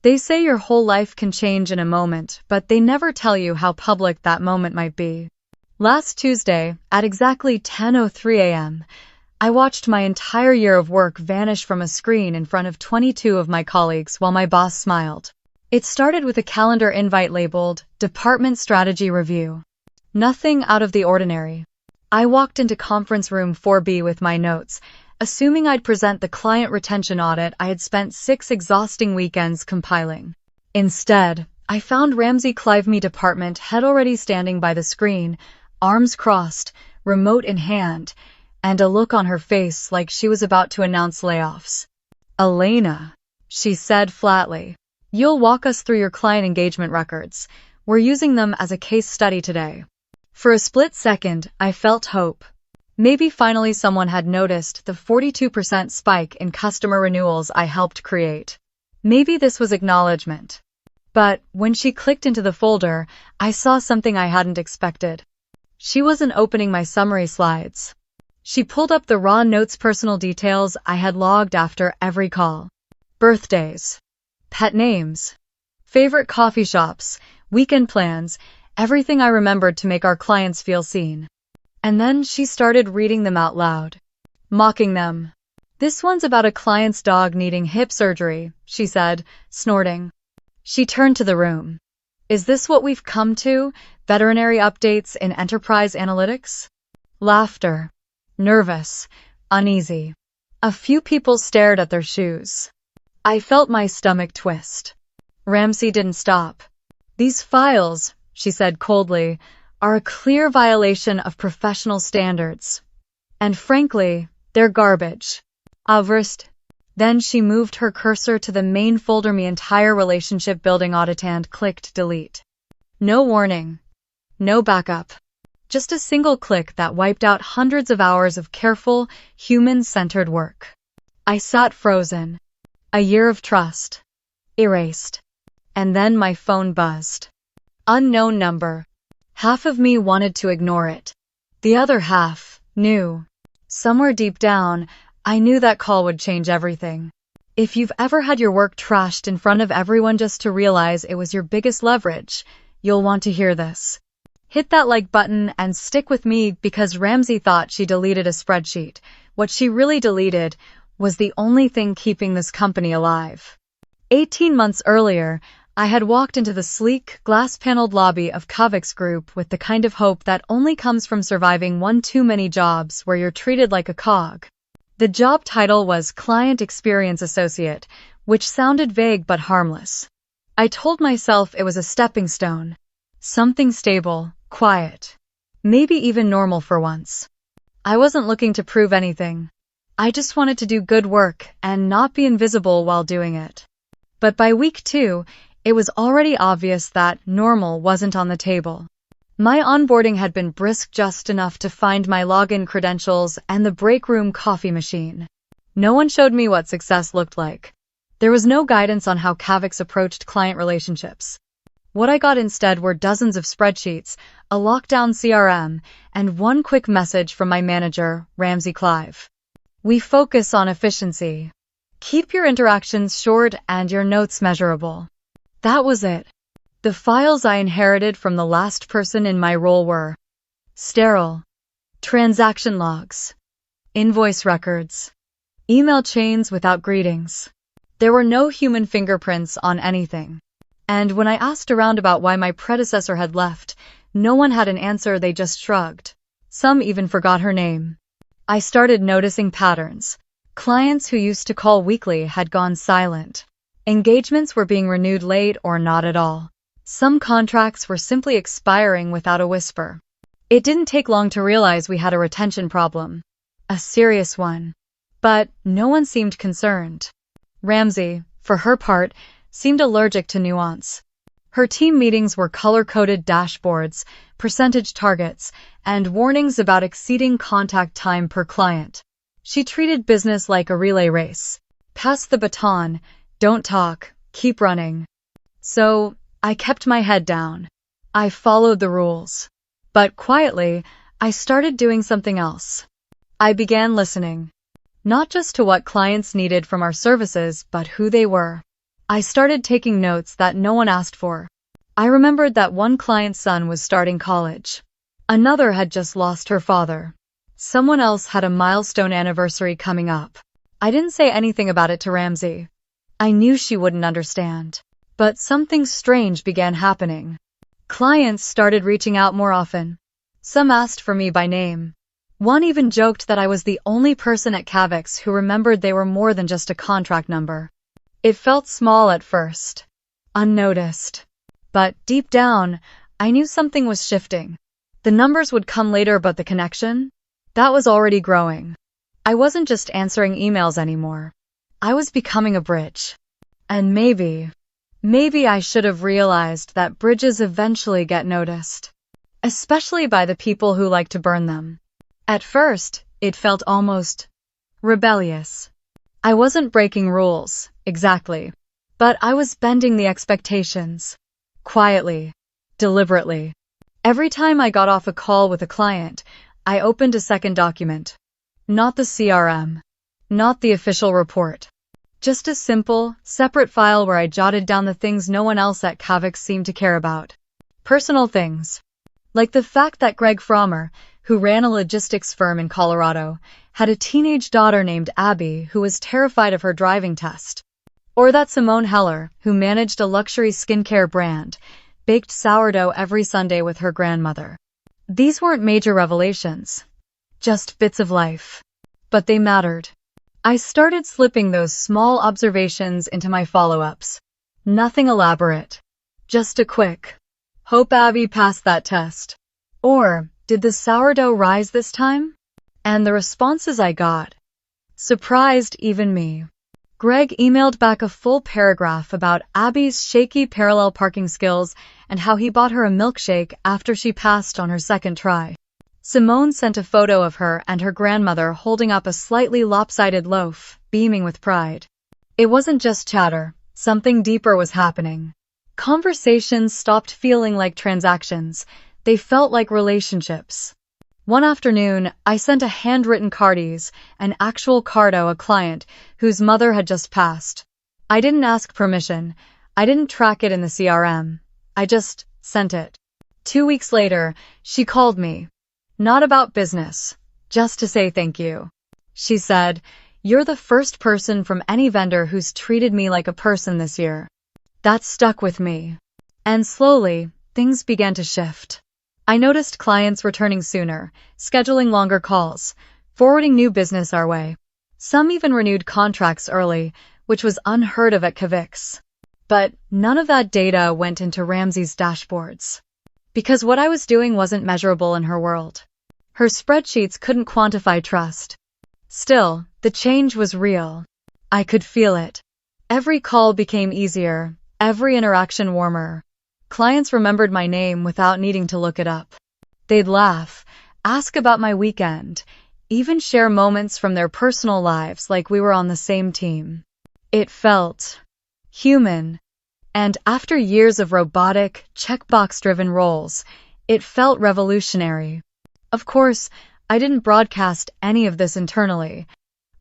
They say your whole life can change in a moment, but they never tell you how public that moment might be. Last Tuesday, at exactly 10:03 a.m., I watched my entire year of work vanish from a screen in front of 22 of my colleagues while my boss smiled. It started with a calendar invite labeled Department Strategy Review. Nothing out of the ordinary. I walked into conference room 4B with my notes, assuming I'd present the client retention audit I had spent 6 exhausting weekends compiling. Instead, I found Ramsey Clive department head already standing by the screen, arms crossed, remote in hand, and a look on her face like she was about to announce layoffs. "Elena," she said flatly, "you'll walk us through your client engagement records. We're using them as a case study today." For a split second, I felt hope. Maybe finally someone had noticed the 42% spike in customer renewals I helped create. Maybe this was acknowledgement. But when she clicked into the folder, I saw something I hadn't expected. She wasn't opening my summary slides. She pulled up the raw notes, personal details I had logged after every call. Birthdays, pet names, favorite coffee shops, weekend plans, everything I remembered to make our clients feel seen. And then she started reading them out loud, mocking them. "This one's about a client's dog needing hip surgery," she said, snorting. She turned to the room. "Is this what we've come to? Veterinary updates in enterprise analytics?" Laughter. Nervous. Uneasy. A few people stared at their shoes. I felt my stomach twist. Ramsey didn't stop. "These files," she said coldly, "are a clear violation of professional standards. And frankly, they're garbage. Avrist." Then she moved her cursor to the main folder, my entire relationship building audit, and clicked delete. No warning. No backup. Just a single click that wiped out hundreds of hours of careful, human-centered work. I sat frozen. A year of trust. Erased. And then my phone buzzed. Unknown number. Half of me wanted to ignore it. The other half knew. Somewhere deep down, I knew that call would change everything. If you've ever had your work trashed in front of everyone just to realize it was your biggest leverage, you'll want to hear this. Hit that like button and stick with me, because Ramsey thought she deleted a spreadsheet. What she really deleted was the only thing keeping this company alive. 18 months earlier, I had walked into the sleek, glass-paneled lobby of Kavix Group with the kind of hope that only comes from surviving one too many jobs where you're treated like a cog. The job title was Client Experience Associate, which sounded vague but harmless. I told myself it was a stepping stone. Something stable, quiet, maybe even normal for once. I wasn't looking to prove anything. I just wanted to do good work and not be invisible while doing it. But by week 2, it was already obvious that normal wasn't on the table. My onboarding had been brisk just enough to find my login credentials and the break room coffee machine. No one showed me what success looked like. There was no guidance on how Kavix approached client relationships. What I got instead were dozens of spreadsheets, a lockdown CRM, and one quick message from my manager, Ramsey Clive. "We focus on efficiency. Keep your interactions short and your notes measurable." That was it. The files I inherited from the last person in my role were sterile. Transaction logs. Invoice records. Email chains without greetings. There were no human fingerprints on anything. And when I asked around about why my predecessor had left, no one had an answer. They just shrugged. Some even forgot her name. I started noticing patterns. Clients who used to call weekly had gone silent. Engagements were being renewed late or not at all. Some contracts were simply expiring without a whisper. It didn't take long to realize we had a retention problem. A serious one. But no one seemed concerned. Ramsey, for her part, seemed allergic to nuance. Her team meetings were color-coded dashboards, percentage targets, and warnings about exceeding contact time per client. She treated business like a relay race. Pass the baton, don't talk, keep running. So, I kept my head down. I followed the rules. But quietly, I started doing something else. I began listening. Not just to what clients needed from our services, but who they were. I started taking notes that no one asked for. I remembered that one client's son was starting college. Another had just lost her father. Someone else had a milestone anniversary coming up. I didn't say anything about it to Ramsey. I knew she wouldn't understand. But something strange began happening. Clients started reaching out more often. Some asked for me by name. One even joked that I was the only person at Cavix who remembered they were more than just a contract number. It felt small at first, unnoticed. But deep down, I knew something was shifting. The numbers would come later, but the connection? That was already growing. I wasn't just answering emails anymore. I was becoming a bridge. And maybe I should have realized that bridges eventually get noticed. Especially by the people who like to burn them. At first, it felt almost rebellious. I wasn't breaking rules, exactly. But I was bending the expectations. Quietly. Deliberately. Every time I got off a call with a client, I opened a second document. Not the CRM. Not the official report. Just a simple, separate file where I jotted down the things no one else at Cavix seemed to care about. Personal things. Like the fact that Greg Frommer, who ran a logistics firm in Colorado, had a teenage daughter named Abby who was terrified of her driving test. Or that Simone Heller, who managed a luxury skincare brand, baked sourdough every Sunday with her grandmother. These weren't major revelations. Just bits of life. But they mattered. I started slipping those small observations into my follow-ups. Nothing elaborate. Just a quick, "Hope Abby passed that test." Or, "Did the sourdough rise this time?" And the responses I got surprised even me. Greg emailed back a full paragraph about Abby's shaky parallel parking skills and how he bought her a milkshake after she passed on her second try. Simone sent a photo of her and her grandmother holding up a slightly lopsided loaf, beaming with pride. It wasn't just chatter. Something deeper was happening. Conversations stopped feeling like transactions. They felt like relationships. One afternoon, I sent a handwritten cardise, an actual card to a client whose mother had just passed. I didn't ask permission. I didn't track it in the CRM. I just sent it. 2 weeks later, she called me. Not about business, just to say thank you. She said, "You're the first person from any vendor who's treated me like a person this year." That stuck with me. And slowly, things began to shift. I noticed clients returning sooner, scheduling longer calls, forwarding new business our way. Some even renewed contracts early, which was unheard of at Cavix. But none of that data went into Ramsey's dashboards. Because what I was doing wasn't measurable in her world. Her spreadsheets couldn't quantify trust. Still, the change was real. I could feel it. Every call became easier, every interaction warmer. Clients remembered my name without needing to look it up. They'd laugh, ask about my weekend, even share moments from their personal lives like we were on the same team. It felt human. And after years of robotic, checkbox-driven roles, it felt revolutionary. Of course, I didn't broadcast any of this internally.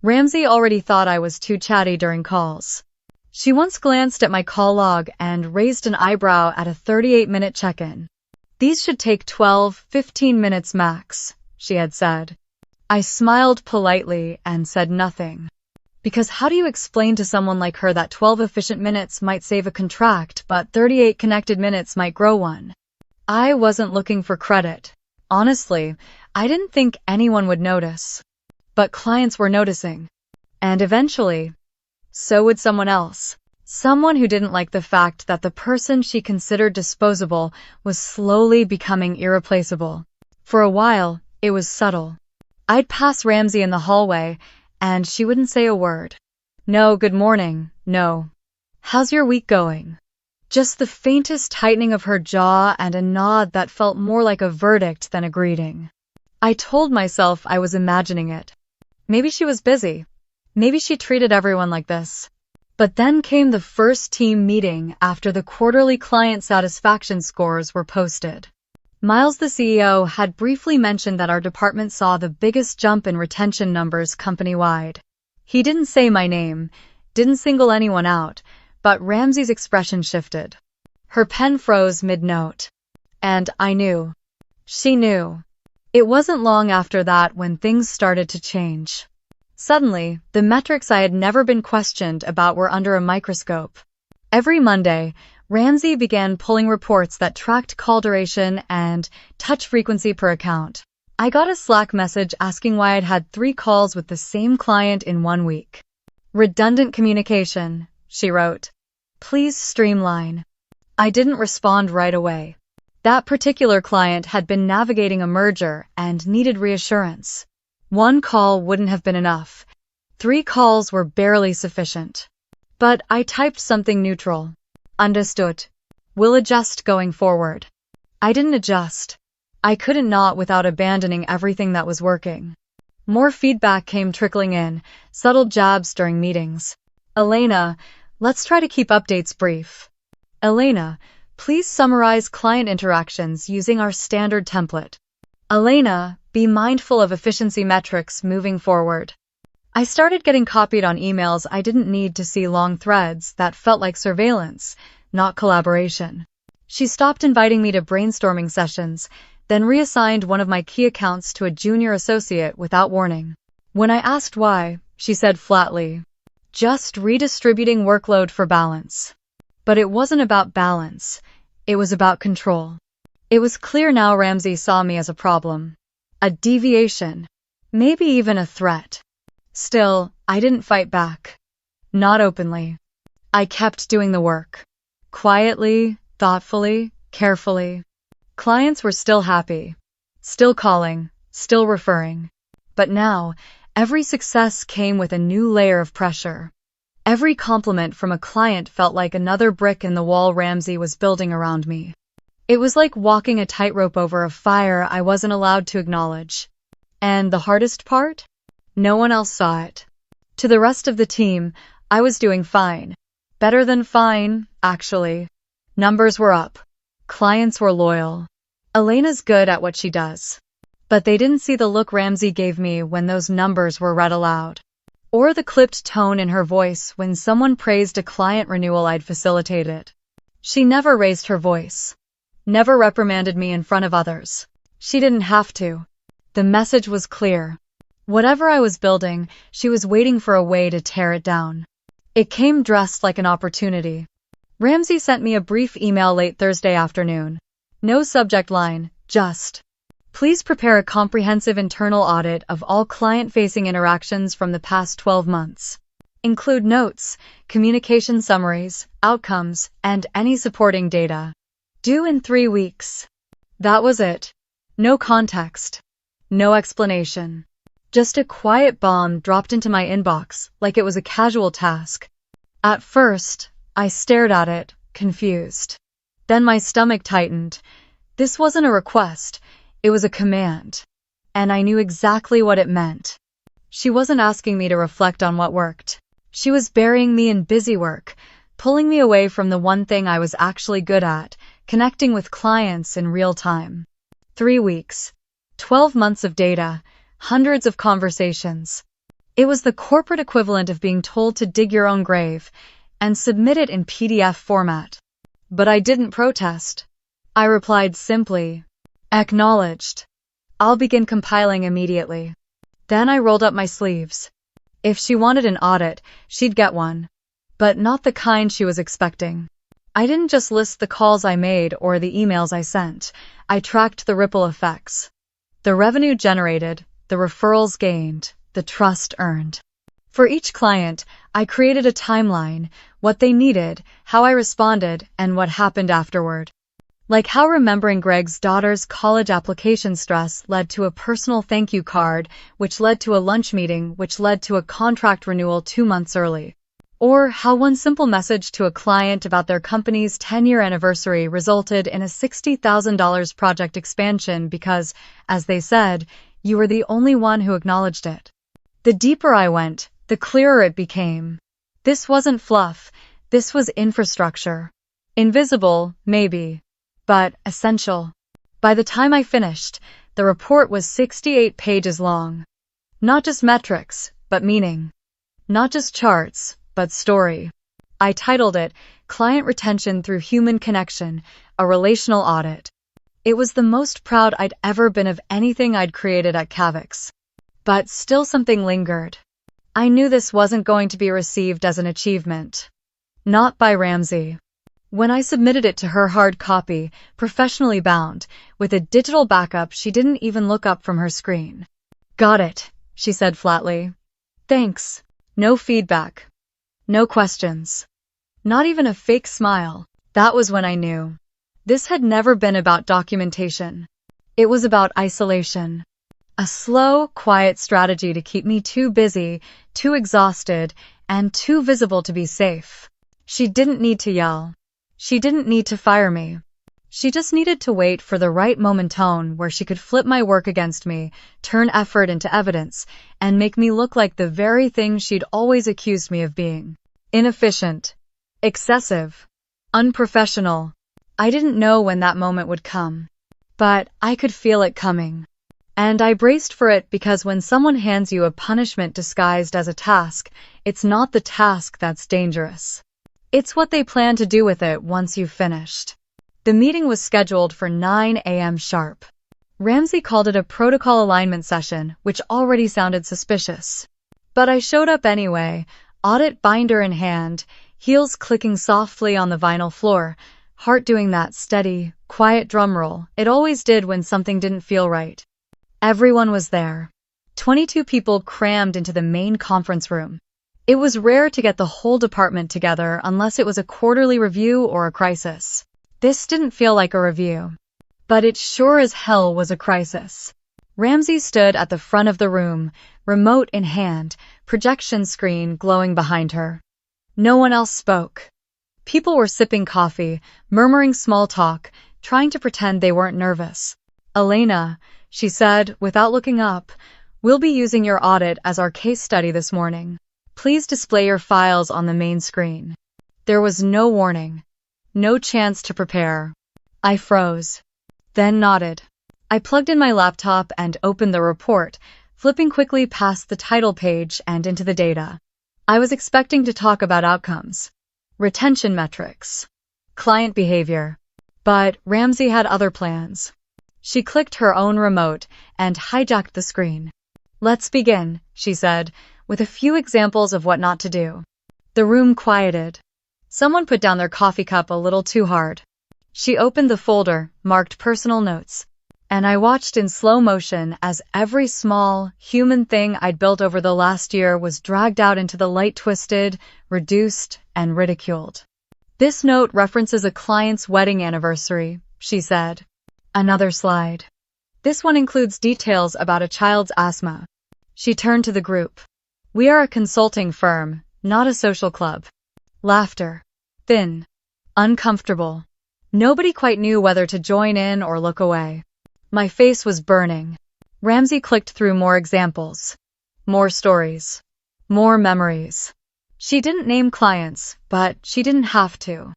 Ramsey already thought I was too chatty during calls. She once glanced at my call log and raised an eyebrow at a 38-minute check-in. "These should take 12-15 minutes max," she had said. I smiled politely and said nothing. Because how do you explain to someone like her that 12 efficient minutes might save a contract, but 38 connected minutes might grow one? I wasn't looking for credit. Honestly, I didn't think anyone would notice. But clients were noticing. And eventually, so would someone else. Someone who didn't like the fact that the person she considered disposable was slowly becoming irreplaceable. For a while, it was subtle. I'd pass Ramsey in the hallway, and she wouldn't say a word. No good morning, no. How's your week going? Just the faintest tightening of her jaw and a nod that felt more like a verdict than a greeting. I told myself I was imagining it. Maybe she was busy. Maybe she treated everyone like this. But then came the first team meeting after the quarterly client satisfaction scores were posted. Miles, the CEO, had briefly mentioned that our department saw the biggest jump in retention numbers company-wide. He didn't say my name, didn't single anyone out, But Ramsey's expression shifted. Her pen froze mid-note. And I knew. She knew. It wasn't long after that when things started to change. Suddenly, the metrics I had never been questioned about were under a microscope. Every Monday, Ramsey began pulling reports that tracked call duration and touch frequency per account. I got a Slack message asking why I'd had 3 calls with the same client in 1 week. Redundant communication, she wrote. Please streamline. I didn't respond right away. That particular client had been navigating a merger and needed reassurance. 1 call wouldn't have been enough. 3 calls were barely sufficient. But I typed something neutral. Understood. We'll adjust going forward. I didn't adjust. I couldn't not without abandoning everything that was working. More feedback came trickling in, subtle jabs during meetings. Elena, let's try to keep updates brief. Elena, please summarize client interactions using our standard template. Elena, be mindful of efficiency metrics moving forward. I started getting copied on emails I didn't need to see long threads that felt like surveillance, not collaboration. She stopped inviting me to brainstorming sessions, then reassigned one of my key accounts to a junior associate without warning. When I asked why, she said flatly, just redistributing workload for balance. But it wasn't about balance. It was about control. It was clear now Ramsey saw me as a problem. A deviation. Maybe even a threat. Still, I didn't fight back. Not openly. I kept doing the work. Quietly, thoughtfully, carefully. Clients were still happy. Still calling. Still referring. But now, every success came with a new layer of pressure. Every compliment from a client felt like another brick in the wall Ramsey was building around me. It was like walking a tightrope over a fire I wasn't allowed to acknowledge. And the hardest part? No one else saw it. To the rest of the team, I was doing fine. Better than fine, actually. Numbers were up. Clients were loyal. Elena's good at what she does. But they didn't see the look Ramsey gave me when those numbers were read aloud. Or the clipped tone in her voice when someone praised a client renewal I'd facilitated. She never raised her voice. Never reprimanded me in front of others. She didn't have to. The message was clear. Whatever I was building, she was waiting for a way to tear it down. It came dressed like an opportunity. Ramsey sent me a brief email late Thursday afternoon. No subject line, just, please prepare a comprehensive internal audit of all client-facing interactions from the past 12 months. Include notes, communication summaries, outcomes, and any supporting data. Due in 3 weeks. That was it. No context. No explanation. Just a quiet bomb dropped into my inbox like it was a casual task. At first, I stared at it, confused. Then my stomach tightened. This wasn't a request, it was a command. And I knew exactly what it meant. She wasn't asking me to reflect on what worked. She was burying me in busy work, pulling me away from the one thing I was actually good at, connecting with clients in real time. 3 weeks. 12 months of data. Hundreds of conversations. It was the corporate equivalent of being told to dig your own grave and submit it in PDF format. But I didn't protest. I replied simply, acknowledged. I'll begin compiling immediately. Then I rolled up my sleeves. If she wanted an audit, she'd get one. But not the kind she was expecting. I didn't just list the calls I made or the emails I sent. I tracked the ripple effects. The revenue generated, the referrals gained, the trust earned. For each client, I created a timeline, what they needed, how I responded, and what happened afterward. Like how remembering Greg's daughter's college application stress led to a personal thank you card, which led to a lunch meeting, which led to a contract renewal 2 months early. Or how one simple message to a client about their company's 10-year anniversary resulted in a $60,000 project expansion because, as they said, you were the only one who acknowledged it. The deeper I went, the clearer it became. This wasn't fluff. This was infrastructure. Invisible, maybe, but essential. By the time I finished, the report was 68 pages long. Not just metrics, but meaning. Not just charts, but story. I titled it Client Retention Through Human Connection, a Relational Audit. It was the most proud I'd ever been of anything I'd created at Cavix. But still something lingered. I knew this wasn't going to be received as an achievement. Not by Ramsey. When I submitted it to her hard copy, professionally bound, with a digital backup, she didn't even look up from her screen. Got it, she said flatly. Thanks. No feedback. No questions. Not even a fake smile. That was when I knew. This had never been about documentation. It was about isolation. A slow, quiet strategy to keep me too busy, too exhausted, and too visible to be safe. She didn't need to yell. She didn't need to fire me. She just needed to wait for the right momentone where she could flip my work against me, turn effort into evidence, and make me look like the very thing she'd always accused me of being. Inefficient. Excessive. Unprofessional. I didn't know when that moment would come. But I could feel it coming. And I braced for it because when someone hands you a punishment disguised as a task, it's not the task that's dangerous. It's what they plan to do with it once you've finished. The meeting was scheduled for 9 a.m. sharp. Ramsey called it a protocol alignment session, which already sounded suspicious. But I showed up anyway, audit binder in hand, heels clicking softly on the vinyl floor, heart doing that steady, quiet drum roll it always did when something didn't feel right. Everyone was there. 22 people crammed into the main conference room. It was rare to get the whole department together unless it was a quarterly review or a crisis. This didn't feel like a review. But it sure as hell was a crisis. Ramsey stood at the front of the room, remote in hand, projection screen glowing behind her. No one else spoke. People were sipping coffee, murmuring small talk, trying to pretend they weren't nervous. Elena, she said, without looking up, we'll be using your audit as our case study this morning. Please display your files on the main screen. There was no warning. No chance to prepare. I froze. Then nodded. I plugged in my laptop and opened the report, flipping quickly past the title page and into the data. I was expecting to talk about outcomes, retention metrics, client behavior. But Ramsey had other plans. She clicked her own remote and hijacked the screen. Let's begin, she said, with a few examples of what not to do. The room quieted. Someone put down their coffee cup a little too hard. She opened the folder, marked personal notes, and I watched in slow motion as every small, human thing I'd built over the last year was dragged out into the light, twisted, reduced, and ridiculed. This note references a client's wedding anniversary, she said. Another slide. This one includes details about a child's asthma. She turned to the group. We are a consulting firm, not a social club. Laughter. Thin. Uncomfortable. Nobody quite knew whether to join in or look away. My face was burning. Ramsey clicked through more examples. More stories. More memories. She didn't name clients, but she didn't have to.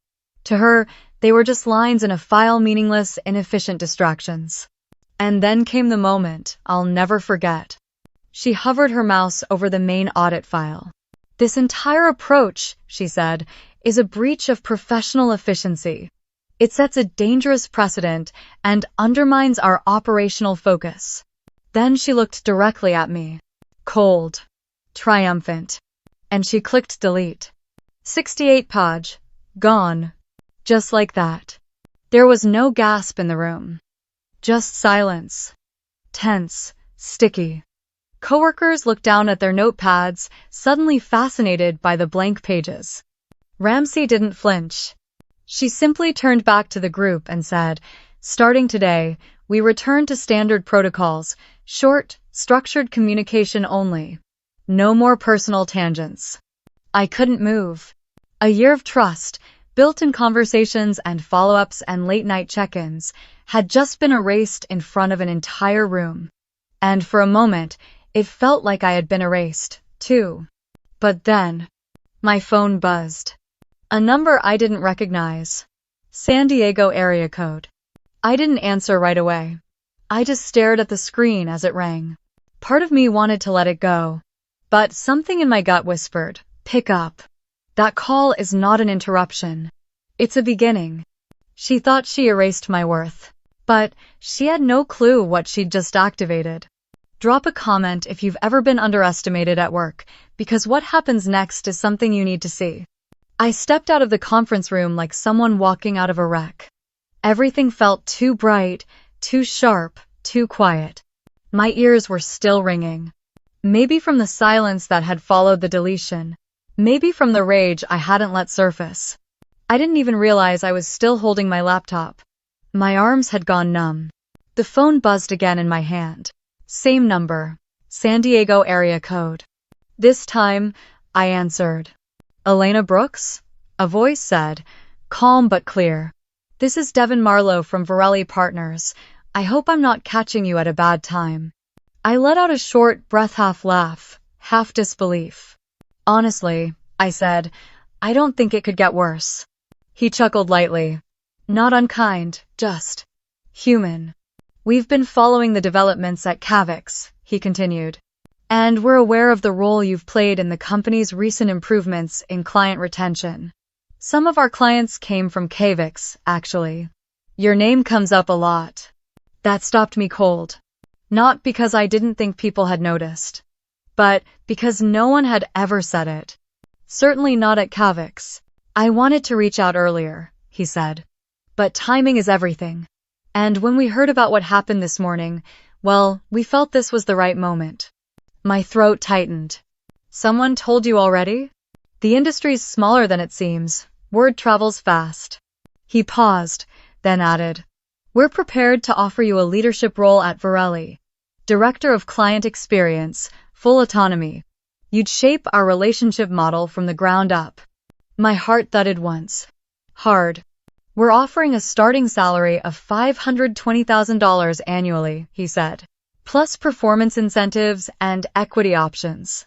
To her, they were just lines in a file, meaningless, inefficient distractions. And then came the moment I'll never forget. She hovered her mouse over the main audit file. This entire approach, she said, is a breach of professional efficiency. It sets a dangerous precedent and undermines our operational focus. Then she looked directly at me. Cold. Triumphant. And she clicked delete. 68 page. Gone. Just like that. There was no gasp in the room. Just silence. Tense. Sticky. Coworkers looked down at their notepads, suddenly fascinated by the blank pages. Ramsey didn't flinch. She simply turned back to the group and said, starting today, we return to standard protocols, short, structured communication only. No more personal tangents. I couldn't move. A year of trust, built in conversations and follow-ups and late-night check-ins, had just been erased in front of an entire room. And for a moment, it felt like I had been erased, too. But then, my phone buzzed. A number I didn't recognize. San Diego area code. I didn't answer right away. I just stared at the screen as it rang. Part of me wanted to let it go. But something in my gut whispered, pick up. That call is not an interruption. It's a beginning. She thought she erased my worth. But she had no clue what she'd just activated. Drop a comment if you've ever been underestimated at work, because what happens next is something you need to see. I stepped out of the conference room like someone walking out of a wreck. Everything felt too bright, too sharp, too quiet. My ears were still ringing. Maybe from the silence that had followed the deletion. Maybe from the rage I hadn't let surface. I didn't even realize I was still holding my laptop. My arms had gone numb. The phone buzzed again in my hand. Same number. San Diego area code. This time, I answered. Elena Brooks? A voice said, calm but clear. This is Devin Marlowe from Varelli Partners. I hope I'm not catching you at a bad time. I let out a short, breath-half laugh, half disbelief. Honestly, I said, I don't think it could get worse. He chuckled lightly. Not unkind, just human. We've been following the developments at Kavix, he continued. And we're aware of the role you've played in the company's recent improvements in client retention. Some of our clients came from Kavix, actually. Your name comes up a lot. That stopped me cold. Not because I didn't think people had noticed, but because no one had ever said it. Certainly not at Kavix. I wanted to reach out earlier, he said. But timing is everything. And when we heard about what happened this morning, well, we felt this was the right moment. My throat tightened. Someone told you already? The industry's smaller than it seems. Word travels fast. He paused, then added, we're prepared to offer you a leadership role at Varelli. Director of Client Experience, full autonomy. You'd shape our relationship model from the ground up. My heart thudded once. Hard. We're offering a starting salary of $520,000 annually, he said, plus performance incentives and equity options.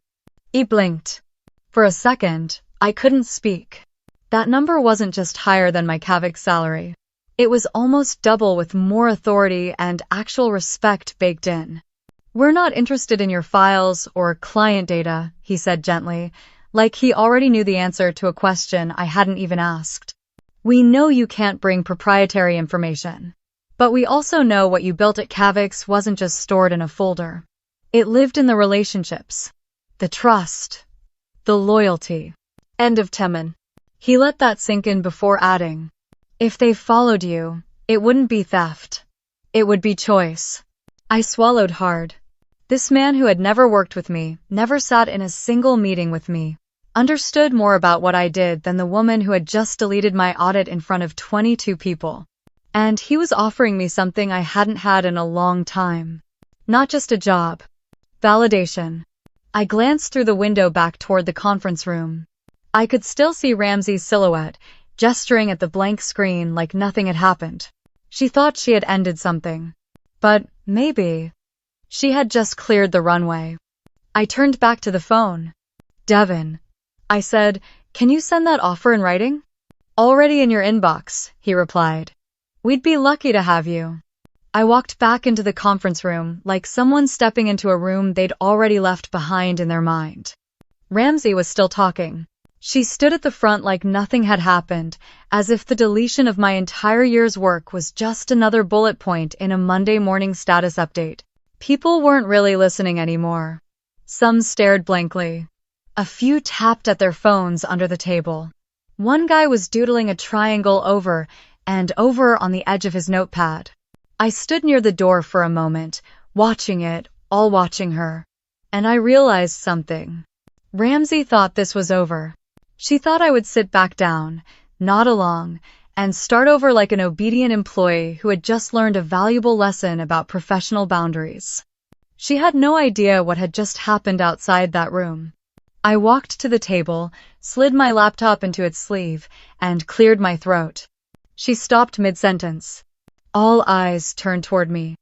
He blinked. For a second, I couldn't speak. That number wasn't just higher than my Kavix salary. It was almost double with more authority and actual respect baked in. We're not interested in your files or client data, he said gently, like he already knew the answer to a question I hadn't even asked. We know you can't bring proprietary information. But we also know what you built at Kavix wasn't just stored in a folder. It lived in the relationships, the trust, the loyalty. End of Temin. He let that sink in before adding, if they followed you, it wouldn't be theft. It would be choice. I swallowed hard. This man who had never worked with me, never sat in a single meeting with me, understood more about what I did than the woman who had just deleted my audit in front of 22 people. And he was offering me something I hadn't had in a long time. Not just a job. Validation. I glanced through the window back toward the conference room. I could still see Ramsey's silhouette, gesturing at the blank screen like nothing had happened. She thought she had ended something. But maybe she had just cleared the runway. I turned back to the phone. Devin. I said, can you send that offer in writing? Already in your inbox, he replied. We'd be lucky to have you. I walked back into the conference room like someone stepping into a room they'd already left behind in their mind. Ramsey was still talking. She stood at the front like nothing had happened, as if the deletion of my entire year's work was just another bullet point in a Monday morning status update. People weren't really listening anymore. Some stared blankly. A few tapped at their phones under the table. One guy was doodling a triangle over and over on the edge of his notepad. I stood near the door for a moment, watching it, all watching her. And I realized something. Ramsey thought this was over. She thought I would sit back down, nod along, and start over like an obedient employee who had just learned a valuable lesson about professional boundaries. She had no idea what had just happened outside that room. I walked to the table, slid my laptop into its sleeve, and cleared my throat. She stopped mid-sentence. All eyes turned toward me.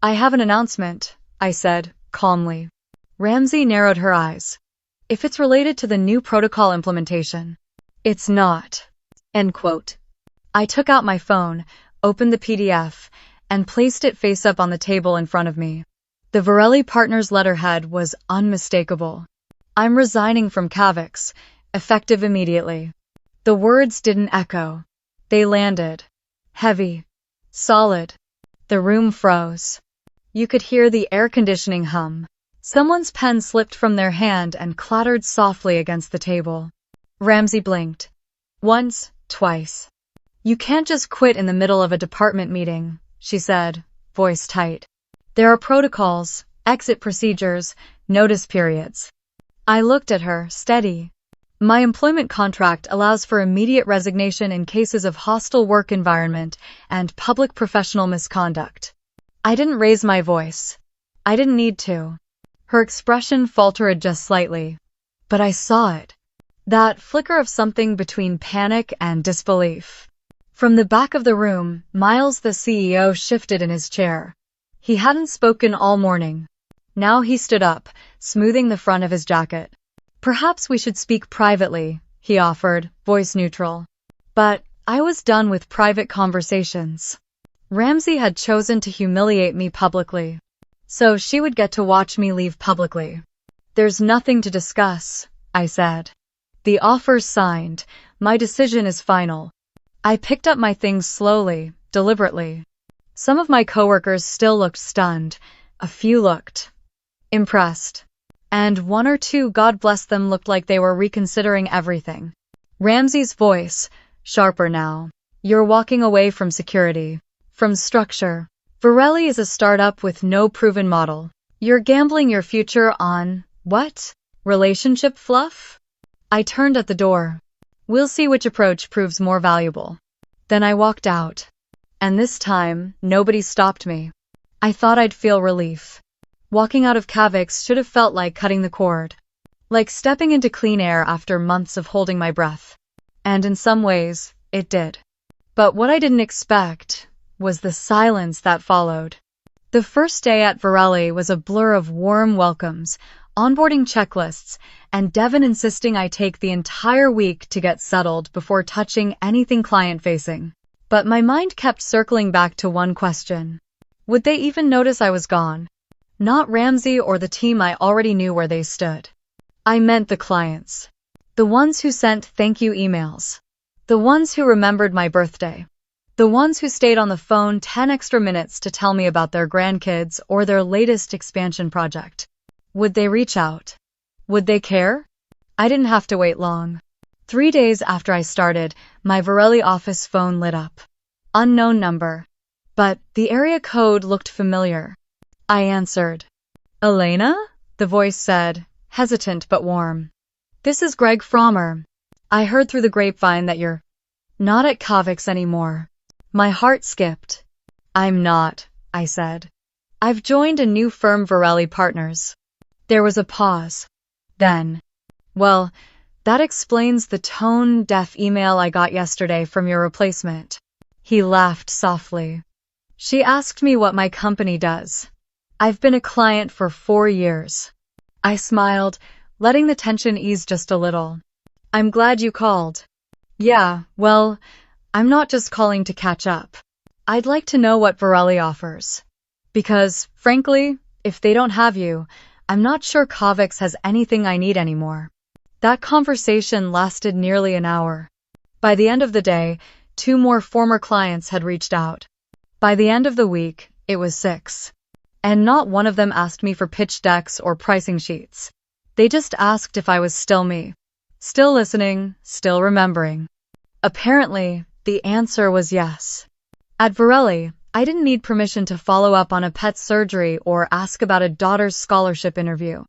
I have an announcement, I said, calmly. Ramsey narrowed her eyes. If it's related to the new protocol implementation, it's not. End quote. I took out my phone, opened the PDF, and placed it face up on the table in front of me. The Varelli Partners letterhead was unmistakable. I'm resigning from Kavix, effective immediately. The words didn't echo. They landed. Heavy. Solid. The room froze. You could hear the air conditioning hum. Someone's pen slipped from their hand and clattered softly against the table. Ramsey blinked. Once, twice. You can't just quit in the middle of a department meeting, she said, voice tight. There are protocols, exit procedures, notice periods. I looked at her, steady. My employment contract allows for immediate resignation in cases of hostile work environment and public professional misconduct. I didn't raise my voice. I didn't need to. Her expression faltered just slightly. But I saw it. That flicker of something between panic and disbelief. From the back of the room, Miles, the CEO, shifted in his chair. He hadn't spoken all morning. Now he stood up, smoothing the front of his jacket. Perhaps we should speak privately, he offered, voice neutral. But I was done with private conversations. Ramsey had chosen to humiliate me publicly. So she would get to watch me leave publicly. There's nothing to discuss, I said. The offer's signed. My decision is final. I picked up my things slowly, deliberately. Some of my coworkers still looked stunned. A few looked impressed. And one or two, God bless them, looked like they were reconsidering everything. Ramsey's voice, sharper now. You're walking away from security, from structure. Virelli is a startup with no proven model. You're gambling your future on, what? Relationship fluff? I turned at the door. We'll see which approach proves more valuable. Then I walked out. And this time, nobody stopped me. I thought I'd feel relief. Walking out of Kavix should have felt like cutting the cord. Like stepping into clean air after months of holding my breath. And in some ways, it did. But what I didn't expect was the silence that followed. The first day at Virelli was a blur of warm welcomes, onboarding checklists, and Devin insisting I take the entire week to get settled before touching anything client-facing. But my mind kept circling back to one question. Would they even notice I was gone? Not Ramsey or the team, I already knew where they stood. I meant the clients. The ones who sent thank you emails. The ones who remembered my birthday. The ones who stayed on the phone 10 extra minutes to tell me about their grandkids or their latest expansion project. Would they reach out? Would they care? I didn't have to wait long. 3 days after I started, my Virelli office phone lit up. Unknown number. But the area code looked familiar. I answered. Elena? The voice said, hesitant but warm. This is Greg Frommer. I heard through the grapevine that you're not at Kavix anymore. My heart skipped. I'm not, I said. I've joined a new firm, Virelli Partners. There was a pause. Then, well, that explains the tone-deaf email I got yesterday from your replacement. He laughed softly. She asked me what my company does. I've been a client for 4 years. I smiled, letting the tension ease just a little. I'm glad you called. Yeah, well, I'm not just calling to catch up. I'd like to know what Virelli offers. Because, frankly, if they don't have you, I'm not sure Kavix has anything I need anymore. That conversation lasted nearly an hour. By the end of the day, 2 more former clients had reached out. By the end of the week, it was 6. And not one of them asked me for pitch decks or pricing sheets. They just asked if I was still me. Still listening, still remembering. Apparently, the answer was yes. At Virelli, I didn't need permission to follow up on a pet's surgery or ask about a daughter's scholarship interview.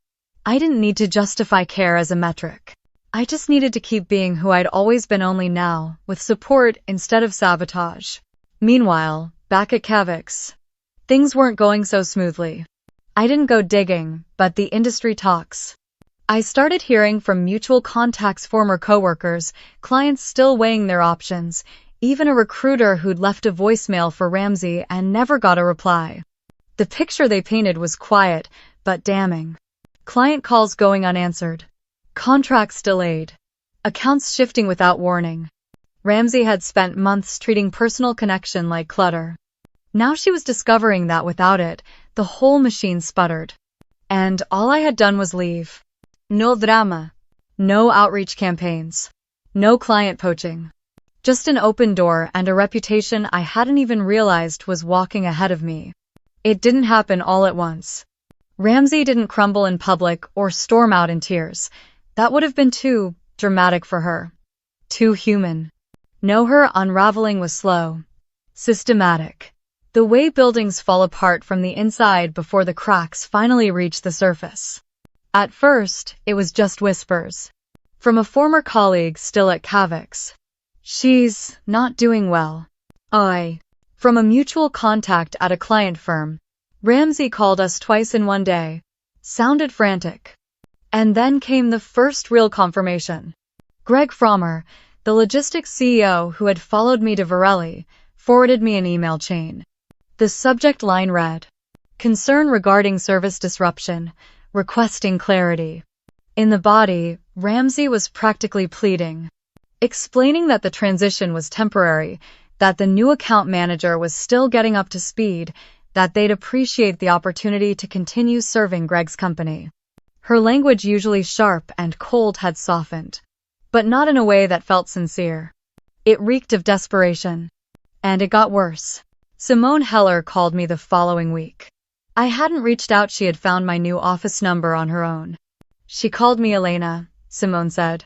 I didn't need to justify care as a metric. I just needed to keep being who I'd always been, only now, with support instead of sabotage. Meanwhile, back at Kavix, things weren't going so smoothly. I didn't go digging, but the industry talks. I started hearing from mutual contacts, former coworkers, clients still weighing their options, even a recruiter who'd left a voicemail for Ramsey and never got a reply. The picture they painted was quiet, but damning. Client calls going unanswered. Contracts delayed. Accounts shifting without warning. Ramsey had spent months treating personal connection like clutter. Now she was discovering that without it, the whole machine sputtered. And all I had done was leave. No drama. No outreach campaigns. No client poaching. Just an open door and a reputation I hadn't even realized was walking ahead of me. It didn't happen all at once. Ramsey didn't crumble in public or storm out in tears. That would have been too dramatic for her. Too human. No, her unraveling was slow. Systematic. The way buildings fall apart from the inside before the cracks finally reach the surface. At first, it was just whispers. From a former colleague still at Cavix. She's not doing well. From a mutual contact at a client firm. Ramsey called us twice in one day. Sounded frantic. And then came the first real confirmation. Greg Frommer, the logistics CEO who had followed me to Varelli, forwarded me an email chain. The subject line read, "Concern regarding service disruption, requesting clarity." In the body, Ramsey was practically pleading, explaining that the transition was temporary, that the new account manager was still getting up to speed, that they'd appreciate the opportunity to continue serving Greg's company. Her language, usually sharp and cold, had softened, but not in a way that felt sincere. It reeked of desperation. And it got worse. Simone Heller called me the following week. I hadn't reached out. She had found my new office number on her own. She called me Elena, Simone said.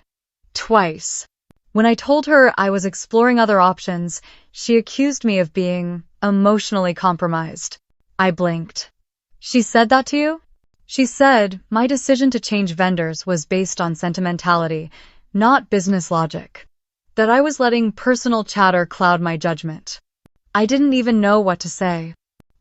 Twice. When I told her I was exploring other options, she accused me of being emotionally compromised. I blinked. She said that to you? She said my decision to change vendors was based on sentimentality, not business logic. That I was letting personal chatter cloud my judgment. I didn't even know what to say.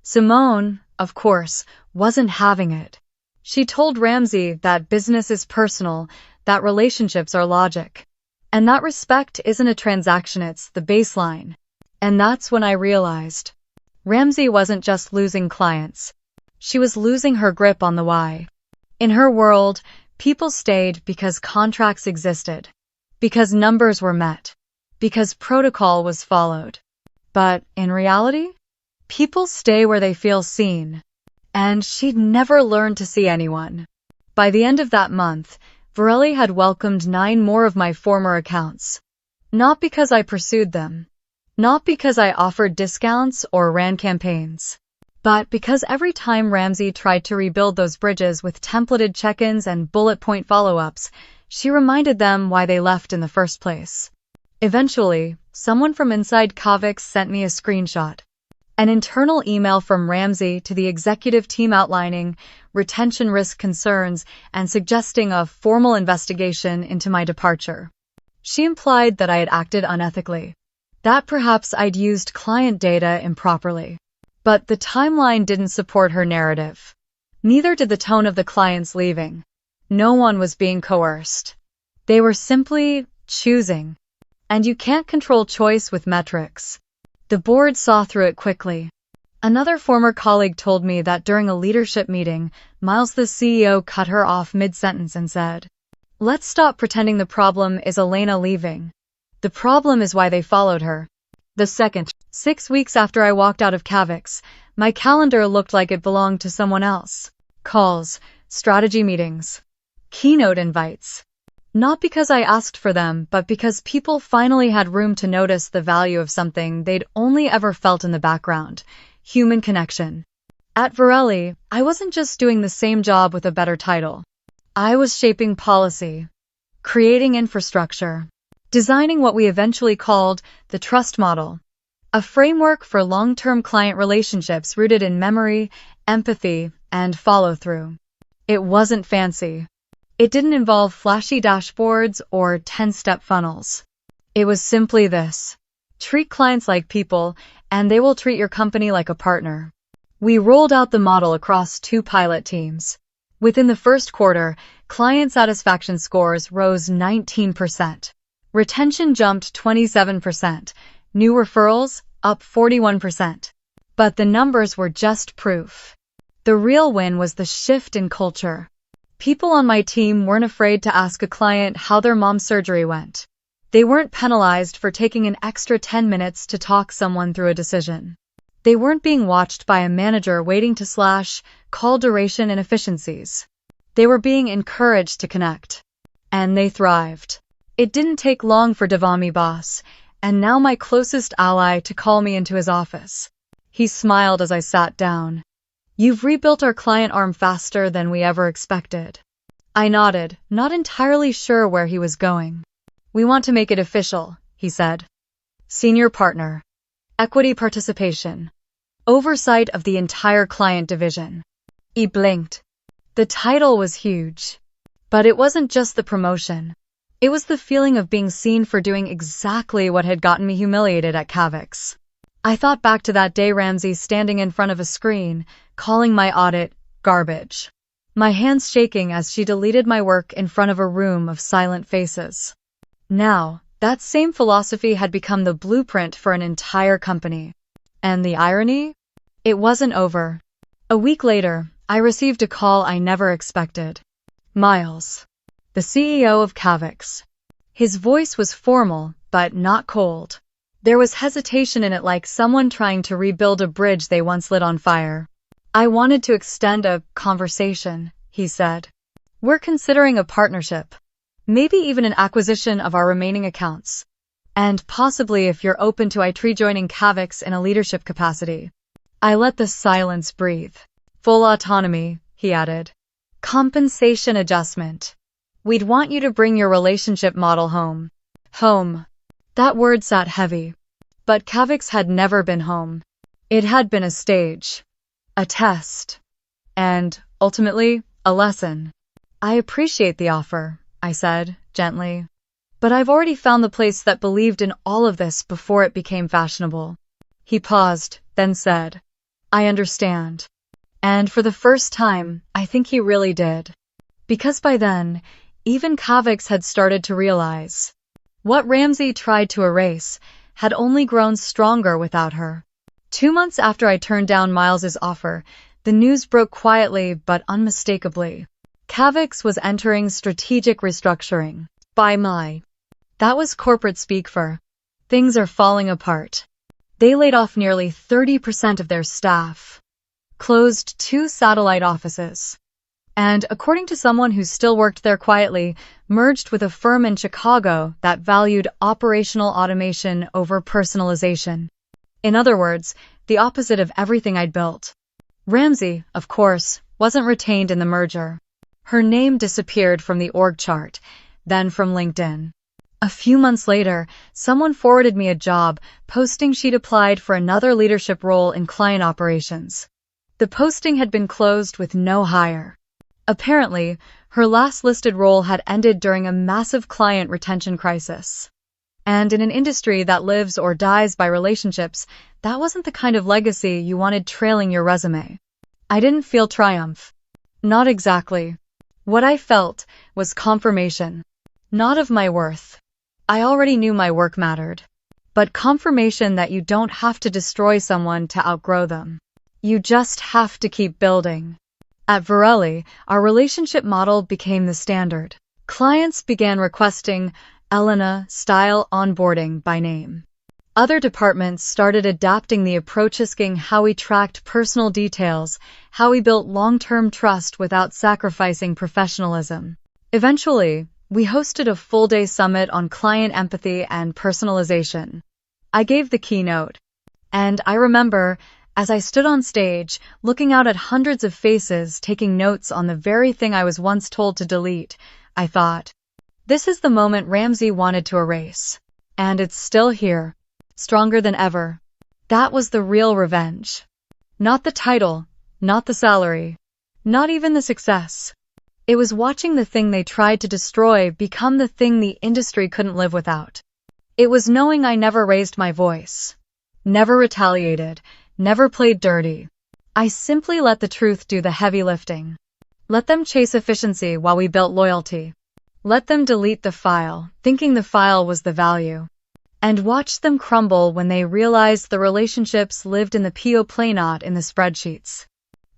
Simone, of course, wasn't having it. She told Ramsey that business is personal, that relationships are logic. And that respect isn't a transaction, it's the baseline. And that's when I realized. Ramsey wasn't just losing clients. She was losing her grip on the why. In her world, people stayed because contracts existed. Because numbers were met. Because protocol was followed. But in reality, people stay where they feel seen. And she'd never learned to see anyone. By the end of that month, Varelli had welcomed 9 more of my former accounts. Not because I pursued them. Not because I offered discounts or ran campaigns. But because every time Ramsey tried to rebuild those bridges with templated check-ins and bullet point follow-ups, she reminded them why they left in the first place. Eventually, someone from inside Cavix sent me a screenshot. An internal email from Ramsey to the executive team outlining retention risk concerns and suggesting a formal investigation into my departure. She implied that I had acted unethically, that perhaps I'd used client data improperly. But the timeline didn't support her narrative. Neither did the tone of the clients leaving. No one was being coerced. They were simply choosing. And you can't control choice with metrics. The board saw through it quickly. Another former colleague told me that during a leadership meeting, Miles, the CEO, cut her off mid-sentence and said, "Let's stop pretending the problem is Elena leaving. The problem is why they followed her." The second, 6 weeks after I walked out of Cavix, my calendar looked like it belonged to someone else. Calls, strategy meetings, keynote invites. Not because I asked for them, but because people finally had room to notice the value of something they'd only ever felt in the background: human connection. At Varelli, I wasn't just doing the same job with a better title. I was shaping policy, creating infrastructure, designing what we eventually called the trust model, a framework for long-term client relationships rooted in memory, empathy, and follow-through. It wasn't fancy. It didn't involve flashy dashboards or 10-step funnels. It was simply this: treat clients like people, and they will treat your company like a partner. We rolled out the model across 2 pilot teams. Within the first quarter, client satisfaction scores rose 19%. Retention jumped 27%. New referrals up 41%. But the numbers were just proof. The real win was the shift in culture. People on my team weren't afraid to ask a client how their mom's surgery went. They weren't penalized for taking an extra 10 minutes to talk someone through a decision. They weren't being watched by a manager waiting to slash call duration and efficiencies. They were being encouraged to connect. And they thrived. It didn't take long for Devami boss, and now my closest ally, to call me into his office. He smiled as I sat down. You've rebuilt our client arm faster than we ever expected. I nodded, not entirely sure where he was going. We want to make it official, he said. Senior partner. Equity participation. Oversight of the entire client division. He blinked. The title was huge. But it wasn't just the promotion. It was the feeling of being seen for doing exactly what had gotten me humiliated at Kavix. I thought back to that day, Ramsey standing in front of a screen, calling my audit garbage. My hands shaking as she deleted my work in front of a room of silent faces. Now, that same philosophy had become the blueprint for an entire company. And the irony? It wasn't over. A week later, I received a call I never expected. Miles, the CEO of Kavix. His voice was formal, but not cold. There was hesitation in it, like someone trying to rebuild a bridge they once lit on fire. I wanted to extend a conversation, he said. We're considering a partnership. Maybe even an acquisition of our remaining accounts. And possibly if you're open to IT joining Kavix in a leadership capacity. I let the silence breathe. Full autonomy, he added. Compensation adjustment. We'd want you to bring your relationship model home. Home. That word sat heavy. But Kavix had never been home. It had been a stage. A test. And, ultimately, a lesson. I appreciate the offer, I said, gently. But I've already found the place that believed in all of this before it became fashionable. He paused, then said, I understand. And for the first time, I think he really did. Because by then, even Kavix had started to realize. What Ramsey tried to erase had only grown stronger without her. 2 months after I turned down Miles's offer, the news broke quietly but unmistakably. Kavix was entering strategic restructuring. By May. That was corporate speak for, things are falling apart. They laid off nearly 30% of their staff. Closed 2 satellite offices. And, according to someone who still worked there quietly, merged with a firm in Chicago that valued operational automation over personalization. In other words, the opposite of everything I'd built. Ramsey, of course, wasn't retained in the merger. Her name disappeared from the org chart, then from LinkedIn. A few months later, someone forwarded me a job posting she'd applied for another leadership role in client operations. The posting had been closed with no hire. Apparently, her last listed role had ended during a massive client retention crisis. And in an industry that lives or dies by relationships, that wasn't the kind of legacy you wanted trailing your resume. I didn't feel triumph. Not exactly. What I felt was confirmation. Not of my worth. I already knew my work mattered. But confirmation that you don't have to destroy someone to outgrow them. You just have to keep building. At Varelli, our relationship model became the standard. Clients began requesting Elena style onboarding by name. Other departments started adapting the approach, asking how we tracked personal details, how we built long-term trust without sacrificing professionalism. Eventually, we hosted a full-day summit on client empathy and personalization. I gave the keynote. And I remember, as I stood on stage, looking out at hundreds of faces, taking notes on the very thing I was once told to delete, I thought, this is the moment Ramsey wanted to erase. And it's still here, stronger than ever. That was the real revenge. Not the title, not the salary, not even the success. It was watching the thing they tried to destroy become the thing the industry couldn't live without. It was knowing I never raised my voice, never retaliated, never played dirty. I simply let the truth do the heavy lifting. Let them chase efficiency while we built loyalty. Let them delete the file, thinking the file was the value. And watch them crumble when they realized the relationships lived in the PO not in the spreadsheets.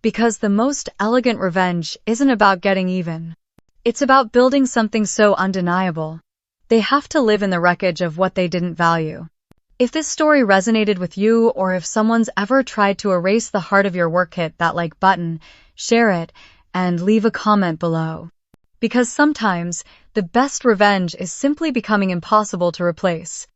Because the most elegant revenge isn't about getting even. It's about building something so undeniable. They have to live in the wreckage of what they didn't value. If this story resonated with you, or if someone's ever tried to erase the heart of your work, hit that like button, share it, and leave a comment below. because sometimes the best revenge is simply becoming impossible to replace.